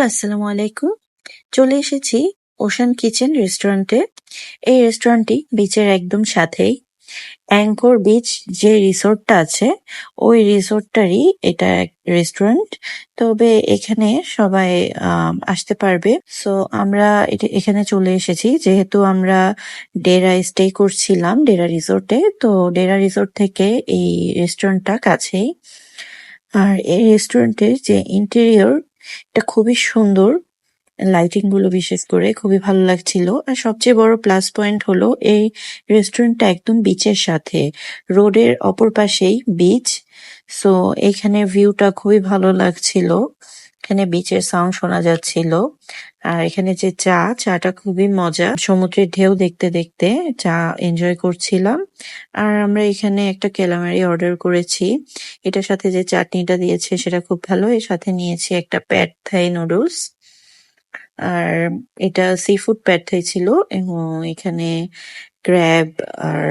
আসসালামু আলাইকুম। চলে এসেছি ওশান কিচেন রেস্টুরেন্টে। এই রেস্টুরেন্টটি বিচের একদম সাথেই। অ্যাঙ্কর বিচ যে রিসোর্টটা আছে, ওই রিসোর্টটারই এটা এক রেস্টুরেন্ট। তবে এখানে সবাই আসতে পারবে। সো আমরা এখানে চলে এসেছি যেহেতু আমরা ডেরায় স্টে করছিলাম ডেরা রিসোর্টে। তো ডেরা রিসোর্ট থেকে এই রেস্টুরেন্টটা কাছেই। আর এই রেস্টুরেন্টের যে ইন্টেরিয়র এটা খুবই সুন্দর। লাইটিং গুলো বিশেষ করে খুবই ভালো লাগছিল। আর সবচেয়ে বড় প্লাস পয়েন্ট হলো এই রেস্টুরেন্টটা একদম বিচের সাথে, রোডের অপর পাশেই বিচ। সো এখানে ভিউটা খুবই ভালো লাগছিল। এখানে বিচের সাউন্ড শোনা যাচ্ছিল। আর এখানে যে চাটা খুবই মজা। সমুদ্রের ঢেউ দেখতে দেখতে চা এনজয় করছিলাম। আর আমরা এখানে একটা ক্যালামারি অর্ডার করেছি। এটার সাথে যে চাটনিটা দিয়েছে সেটা খুব ভালো। এর সাথে নিয়েছি একটা প্যাড থাই নুডলস। আর এটা সি ফুড প্যাড থাই ছিল এবং এখানে ক্র্যাব আর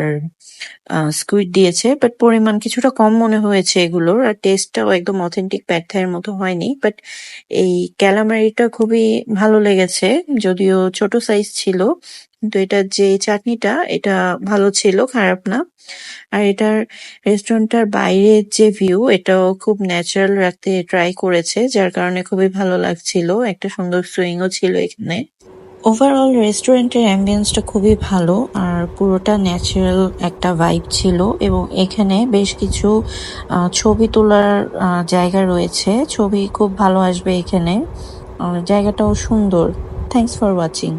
স্কুইড দিয়েছে, বাট পরিমাণ কিছুটা কম মনে হয়েছে এগুলোর। আর টেস্টটাও একদম অথেন্টিক প্যাড থাইয়ের মতো হয়নি, বাট এই ক্যালামারিটা খুবই ভালো লেগেছে, যদিও ছোট সাইজ ছিল। কিন্তু এটার যে চাটনিটা এটা ভালো ছিল, খারাপ না। আর এটার রেস্টুরেন্টটার বাইরের যে ভিউ এটাও খুব ন্যাচারাল রাখতে ট্রাই করেছে, যার কারণে খুবই ভালো লাগছিল। একটা সুন্দর সুইংও ছিল এখানে। ওভারঅল রেস্টুরেন্টের অ্যাম্বিয়েন্সটা খুবই ভালো আর পুরোটা ন্যাচারাল একটা ভাইব ছিল। এবং এখানে বেশ কিছু ছবি তোলার জায়গা রয়েছে, ছবি খুব ভালো আসবে এখানে। জায়গাটাও সুন্দর। Thanks for watching.